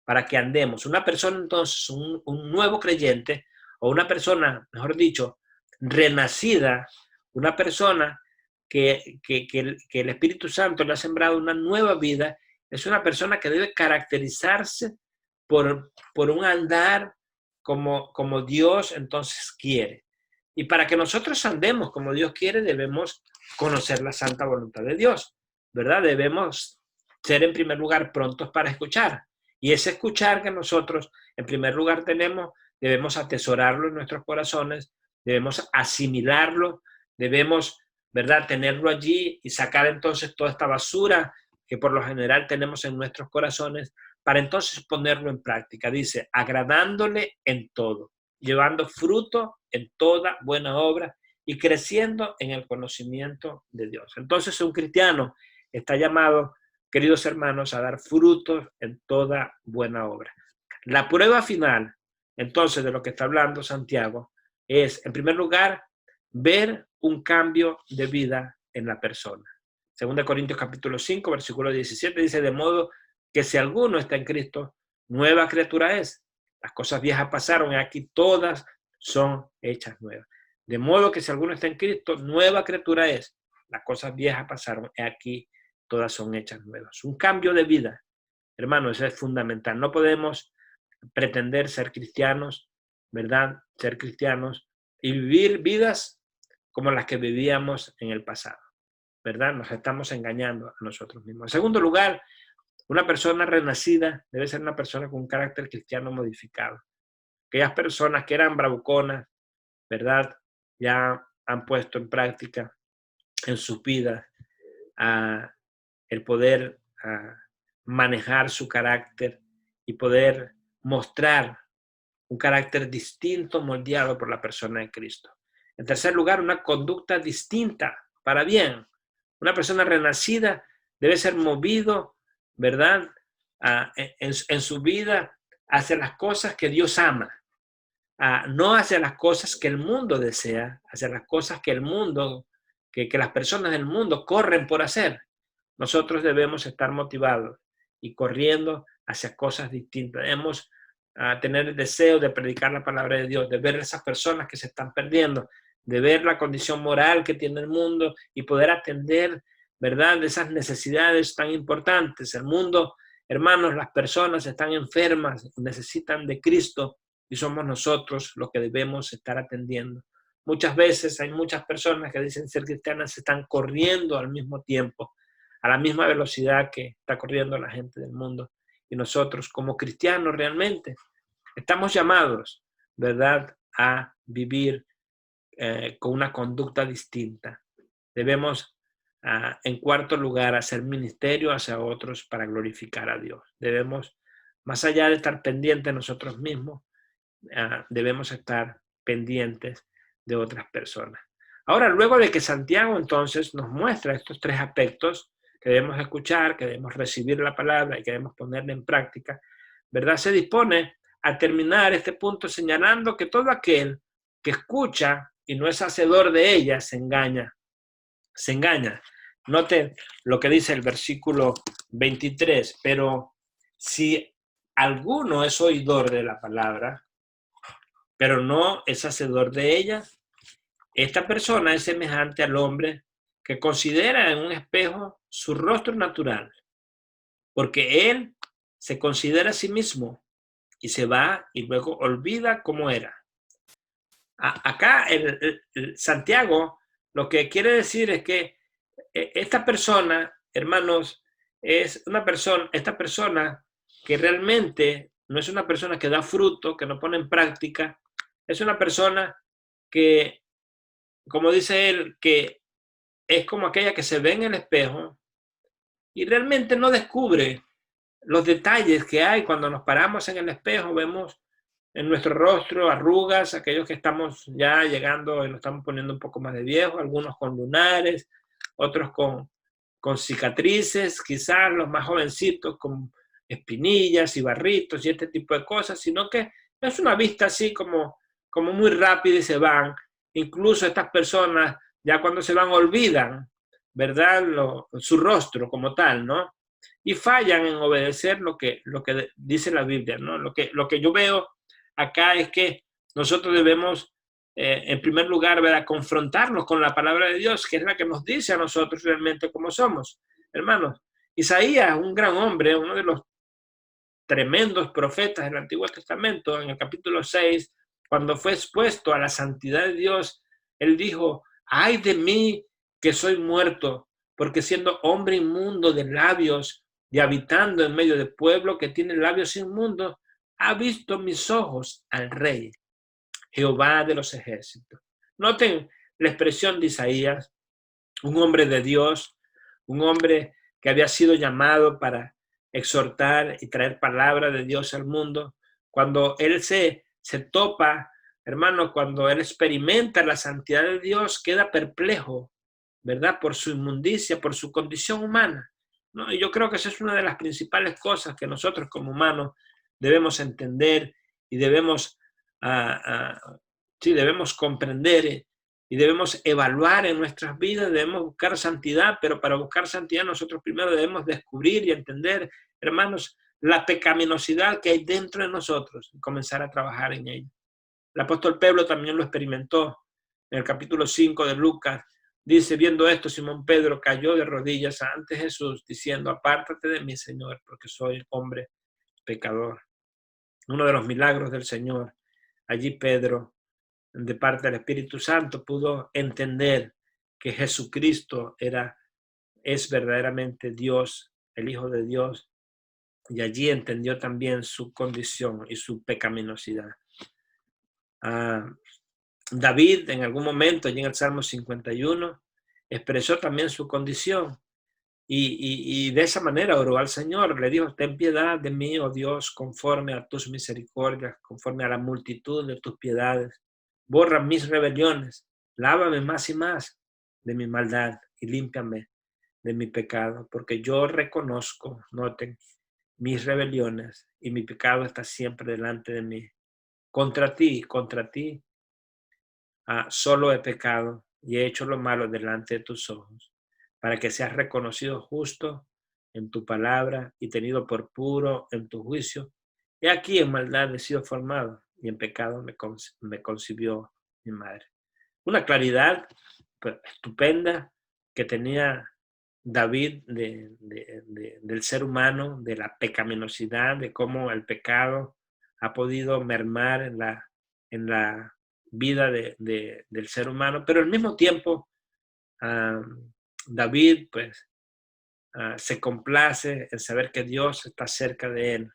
para que andemos. Una persona entonces, un nuevo creyente, o una persona, mejor dicho, renacida, una persona que el Espíritu Santo le ha sembrado una nueva vida, es una persona que debe caracterizarse por un andar como Dios entonces quiere. Y para que nosotros andemos como Dios quiere, debemos conocer la santa voluntad de Dios, ¿verdad? Debemos ser en primer lugar prontos para escuchar. Y ese escuchar que nosotros en primer lugar tenemos, debemos atesorarlo en nuestros corazones, debemos asimilarlo, debemos, ¿verdad?, tenerlo allí y sacar entonces toda esta basura que por lo general tenemos en nuestros corazones para entonces ponerlo en práctica. Dice, agradándole en todo, llevando fruto en toda buena obra y creciendo en el conocimiento de Dios. Entonces un cristiano está llamado, queridos hermanos, a dar frutos en toda buena obra. La prueba final, entonces, de lo que está hablando Santiago, es, en primer lugar, ver un cambio de vida en la persona. 2 Corintios capítulo 5, versículo 17, dice, de modo que si alguno está en Cristo, nueva criatura es. Las cosas viejas pasaron y aquí todas son hechas nuevas. De modo que si alguno está en Cristo, nueva criatura es. Las cosas viejas pasaron y aquí todas son hechas nuevas. Un cambio de vida, hermanos, eso es fundamental. No podemos pretender ser cristianos, ¿verdad? Ser cristianos y vivir vidas como las que vivíamos en el pasado, ¿verdad? Nos estamos engañando a nosotros mismos. En segundo lugar, una persona renacida debe ser una persona con un carácter cristiano modificado. Aquellas personas que eran bravuconas, ¿verdad?, ya han puesto en práctica en sus vidas el poder manejar su carácter y poder mostrar un carácter distinto moldeado por la persona de Cristo. En tercer lugar, una conducta distinta para bien. Una persona renacida debe ser movido, ¿verdad?, en su vida hacia las cosas que Dios ama, no hacia las cosas que el mundo desea, hacia las cosas que el mundo, que las personas del mundo corren por hacer. Nosotros debemos estar motivados y corriendo hacia cosas distintas. Debemos tener el deseo de predicar la palabra de Dios, de ver esas personas que se están perdiendo, de ver la condición moral que tiene el mundo y poder atender, ¿verdad?, esas necesidades tan importantes. El mundo, hermanos, las personas están enfermas, necesitan de Cristo y somos nosotros los que debemos estar atendiendo. Muchas veces hay muchas personas que dicen ser cristianas, se están corriendo al mismo tiempo, a la misma velocidad que está corriendo la gente del mundo. Y nosotros como cristianos realmente estamos llamados, ¿verdad?, a vivir con una conducta distinta. Debemos, en cuarto lugar, hacer ministerio hacia otros para glorificar a Dios. Debemos, más allá de estar pendientes de nosotros mismos, debemos estar pendientes de otras personas. Ahora, luego de que Santiago entonces nos muestra estos tres aspectos que debemos escuchar, que debemos recibir la palabra y que debemos ponerla en práctica, ¿verdad?, se dispone a terminar este punto señalando que todo aquel que escucha y no es hacedor de ella se engaña. Se engaña. Noten lo que dice el versículo 23, pero si alguno es oidor de la palabra, pero no es hacedor de ella, esta persona es semejante al hombre que considera en un espejo su rostro natural, porque él se considera a sí mismo y se va y luego olvida cómo era. Acá el Santiago lo que quiere decir es que esta persona, hermanos, es esta persona que realmente no es una persona que da fruto, que no pone en práctica, es una persona que, como dice él, que es como aquella que se ve en el espejo y realmente no descubre los detalles que hay cuando nos paramos en el espejo. Vemos en nuestro rostro arrugas, aquellos que estamos ya llegando y nos estamos poniendo un poco más de viejos, algunos con lunares, otros con con cicatrices, quizás los más jovencitos con espinillas y barritos y este tipo de cosas, sino que es una vista así como muy rápida y se van. Incluso estas personas ya cuando se van olvidan, ¿verdad? Su rostro como tal, ¿no? Y fallan en obedecer lo que dice la Biblia, ¿no? Lo que yo veo acá es que nosotros debemos, en primer lugar, ¿verdad?, confrontarnos con la palabra de Dios, que es la que nos dice a nosotros realmente cómo somos. Hermanos, Isaías, un gran hombre, uno de los tremendos profetas del Antiguo Testamento, en el capítulo 6, cuando fue expuesto a la santidad de Dios, él dijo: ay de mí que soy muerto, porque siendo hombre inmundo de labios y habitando en medio de pueblo que tiene labios inmundos, ha visto mis ojos al Rey, Jehová de los ejércitos. Noten la expresión de Isaías, un hombre de Dios, un hombre que había sido llamado para exhortar y traer palabra de Dios al mundo. Cuando él se topa, hermano, cuando él experimenta la santidad de Dios, queda perplejo, ¿verdad? Por su inmundicia, por su condición humana, ¿no? Y yo creo que esa es una de las principales cosas que nosotros como humanos debemos entender y debemos, sí, debemos comprender y debemos evaluar en nuestras vidas, debemos buscar santidad, pero para buscar santidad nosotros primero debemos descubrir y entender, hermanos, la pecaminosidad que hay dentro de nosotros y comenzar a trabajar en ella. El apóstol Pedro también lo experimentó en el capítulo 5 de Lucas. Dice: viendo esto, Simón Pedro cayó de rodillas ante Jesús, diciendo: apártate de mí, Señor, porque soy hombre pecador. Uno de los milagros del Señor. Allí Pedro, de parte del Espíritu Santo, pudo entender que Jesucristo es verdaderamente Dios, el Hijo de Dios, y allí entendió también su condición y su pecaminosidad. David, en algún momento, allí en el Salmo 51, expresó también su condición y de esa manera oró al Señor. Le dijo: ten piedad de mí, oh Dios, conforme a tus misericordias, conforme a la multitud de tus piedades. Borra mis rebeliones, lávame más y más de mi maldad y límpiame de mi pecado, porque yo reconozco, noten, mis rebeliones y mi pecado está siempre delante de mí. Contra ti, solo he pecado y he hecho lo malo delante de tus ojos, para que seas reconocido justo en tu palabra y tenido por puro en tu juicio. He aquí en maldad he sido formado y en pecado me concibió mi madre. Una claridad estupenda que tenía David del ser humano, de la pecaminosidad, de cómo el pecado ha podido mermar en la vida del ser humano, pero al mismo tiempo David pues se complace en saber que Dios está cerca de él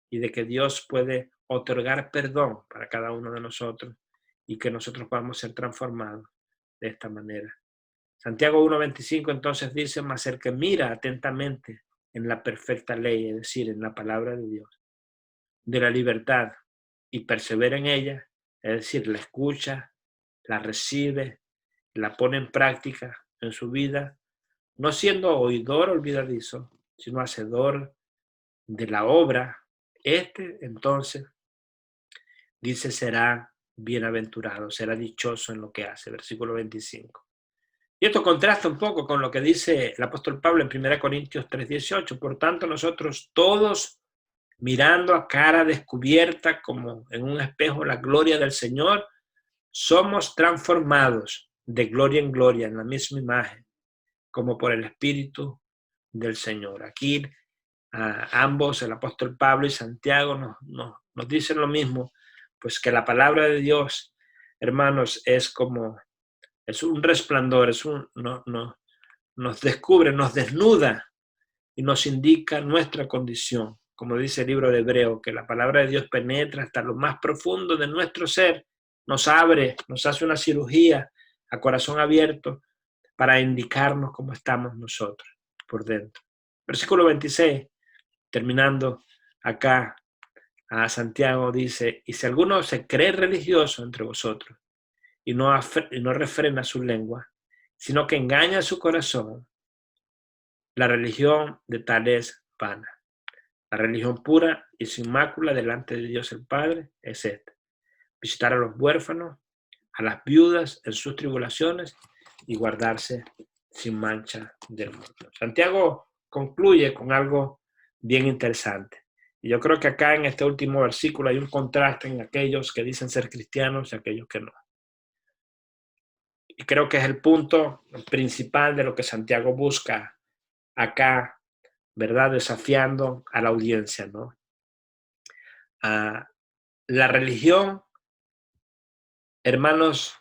y de que Dios puede otorgar perdón para cada uno de nosotros y que nosotros podamos ser transformados de esta manera. Santiago 1:25 entonces dice: mas el que mira atentamente en la perfecta ley, es decir, en la palabra de Dios, de la libertad, y persevera en ella, es decir, la escucha, la recibe, la pone en práctica en su vida, no siendo oidor olvidadizo, sino hacedor de la obra, entonces dice: será bienaventurado, será dichoso en lo que hace. Versículo 25. Y esto contrasta un poco con lo que dice el apóstol Pablo en 1 Corintios 3:18. Por tanto, nosotros todos, mirando a cara descubierta como en un espejo la gloria del Señor, somos transformados de gloria en gloria en la misma imagen, como por el Espíritu del Señor. Aquí ambos, el apóstol Pablo y Santiago, nos dicen lo mismo, pues que la palabra de Dios, hermanos, es un resplandor, nos descubre, nos desnuda y nos indica nuestra condición. Como dice el libro de Hebreo, que la palabra de Dios penetra hasta lo más profundo de nuestro ser, nos abre, nos hace una cirugía a corazón abierto para indicarnos cómo estamos nosotros por dentro. Versículo 26, terminando acá, a Santiago dice: y si alguno se cree religioso entre vosotros y no refrena su lengua, sino que engaña su corazón, La religión de tal es vana. La religión pura y sin mácula delante de Dios el Padre es esta: visitar a los huérfanos, a las viudas en sus tribulaciones y guardarse sin mancha del mundo. Santiago concluye con algo bien interesante. Y yo creo que acá en este último versículo hay un contraste en aquellos que dicen ser cristianos y aquellos que no. Y creo que es el punto principal de lo que Santiago busca acá, ¿verdad? Desafiando a la audiencia, ¿no? La religión, hermanos,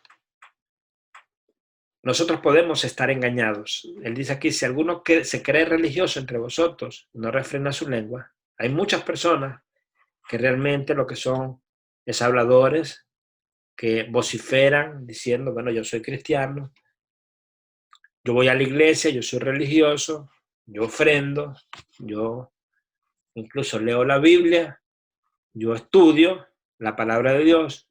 nosotros podemos estar engañados. Él dice aquí, si alguno que se cree religioso entre vosotros no refrena su lengua, hay muchas personas que realmente lo que son es habladores, que vociferan diciendo, bueno, yo soy cristiano, yo voy a la iglesia, yo soy religioso, yo ofrendo, yo incluso leo la Biblia, yo estudio la palabra de Dios,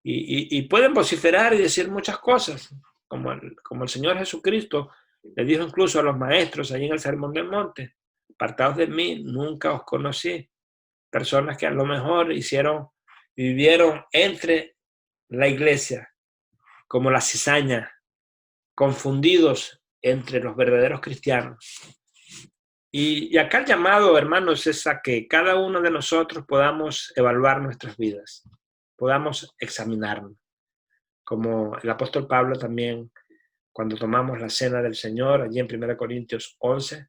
y pueden vociferar y decir muchas cosas, como el Señor Jesucristo le dijo incluso a los maestros allí en el Sermón del Monte: apartados de mí, nunca os conocí. Personas que a lo mejor vivieron entre la iglesia como la cizaña, confundidos entre los verdaderos cristianos. Y acá el llamado, hermanos, es a que cada uno de nosotros podamos evaluar nuestras vidas, podamos examinarnos. Como el apóstol Pablo también, cuando tomamos la cena del Señor, allí en 1 Corintios 11,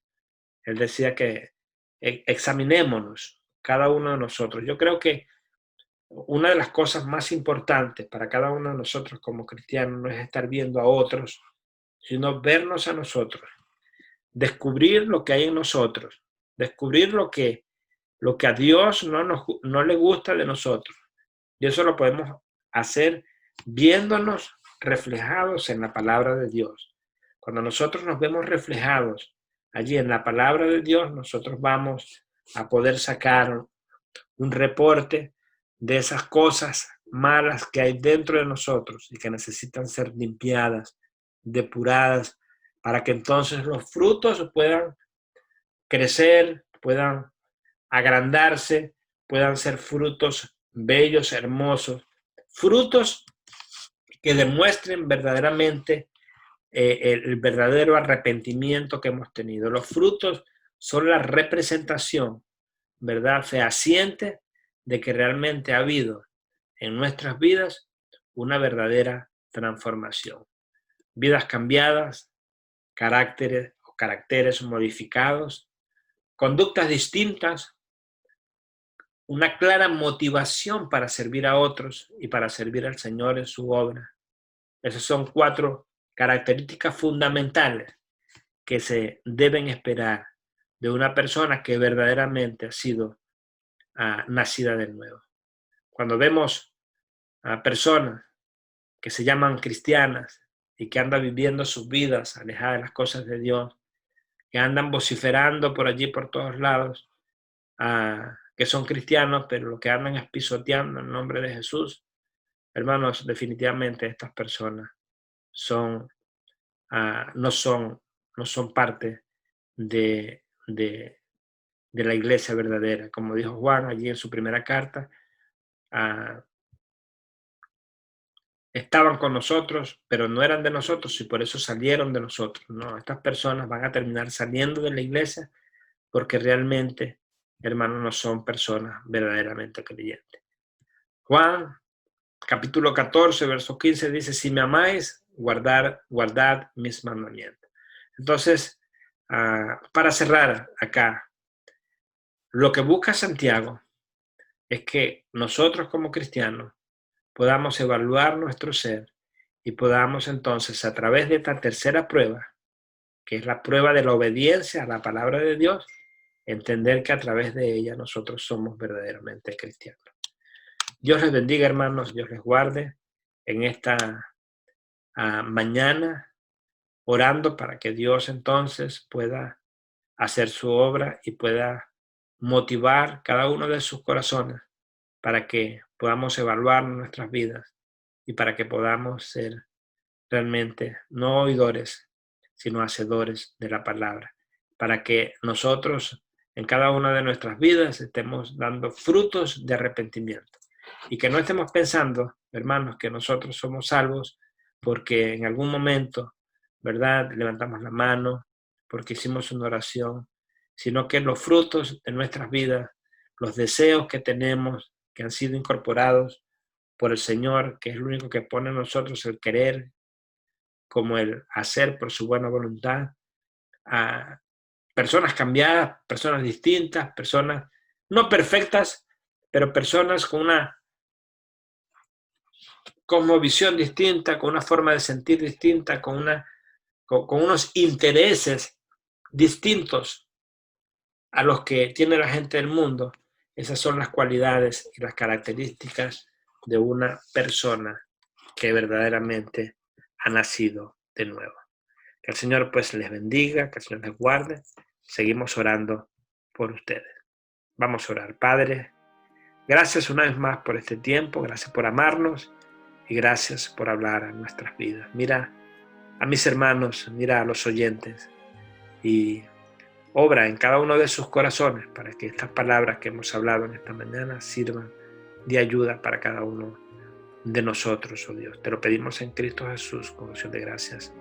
él decía que examinémonos, cada uno de nosotros. Yo creo que una de las cosas más importantes para cada uno de nosotros como cristianos no es estar viendo a otros, sino vernos a nosotros, descubrir lo que hay en nosotros, descubrir lo que a Dios no le gusta de nosotros. Y eso lo podemos hacer viéndonos reflejados en la palabra de Dios. Cuando nosotros nos vemos reflejados allí en la palabra de Dios, nosotros vamos a poder sacar un reporte de esas cosas malas que hay dentro de nosotros y que necesitan ser limpiadas, depuradas, para que entonces los frutos puedan crecer, puedan agrandarse, puedan ser frutos bellos, hermosos, frutos que demuestren verdaderamente el verdadero arrepentimiento que hemos tenido. Los frutos son la representación, ¿verdad?, fehaciente de que realmente ha habido en nuestras vidas una verdadera transformación. Vidas cambiadas, caracteres modificados, conductas distintas, una clara motivación para servir a otros y para servir al Señor en su obra. Esas son 4 características fundamentales que se deben esperar de una persona que verdaderamente ha sido nacida de nuevo. Cuando vemos a personas que se llaman cristianas y que andan viviendo sus vidas alejadas de las cosas de Dios, que andan vociferando por allí, por todos lados, que son cristianos, pero lo que andan es pisoteando el nombre de Jesús, hermanos, definitivamente estas personas no son parte de la iglesia verdadera. Como dijo Juan allí en su primera carta, estaban con nosotros, pero no eran de nosotros y por eso salieron de nosotros. No, estas personas van a terminar saliendo de la iglesia porque realmente, hermanos, no son personas verdaderamente creyentes. Juan, capítulo 14, verso 15, dice: si me amáis, guardad mis mandamientos. Entonces, para cerrar acá, lo que busca Santiago es que nosotros como cristianos podamos evaluar nuestro ser y podamos entonces, a través de esta tercera prueba, que es la prueba de la obediencia a la palabra de Dios, entender que a través de ella nosotros somos verdaderamente cristianos. Dios les bendiga, hermanos, Dios les guarde en esta mañana, orando para que Dios entonces pueda hacer su obra y pueda motivar cada uno de sus corazones para que podamos evaluar nuestras vidas y para que podamos ser realmente no oidores, sino hacedores de la palabra. para que nosotros en cada una de nuestras vidas estemos dando frutos de arrepentimiento. Y que no estemos pensando, hermanos, que nosotros somos salvos porque en algún momento, ¿verdad?, levantamos la mano, porque hicimos una oración, sino que los frutos de nuestras vidas, los deseos que tenemos, que han sido incorporados por el Señor, que es el único que pone en nosotros el querer como el hacer por su buena voluntad, a personas cambiadas, personas distintas, personas no perfectas, pero personas con una cosmovisión distinta, con una forma de sentir distinta, con unos intereses distintos a los que tiene la gente del mundo. Esas son las cualidades y las características de una persona que verdaderamente ha nacido de nuevo. Que el Señor pues les bendiga, que el Señor les guarde. Seguimos orando por ustedes. Vamos a orar. Padre, gracias una vez más por este tiempo, gracias por amarnos y gracias por hablar a nuestras vidas. Mira a mis hermanos, mira a los oyentes y obra en cada uno de sus corazones para que estas palabras que hemos hablado en esta mañana sirvan de ayuda para cada uno de nosotros, oh Dios. Te lo pedimos en Cristo Jesús con acción de gracias.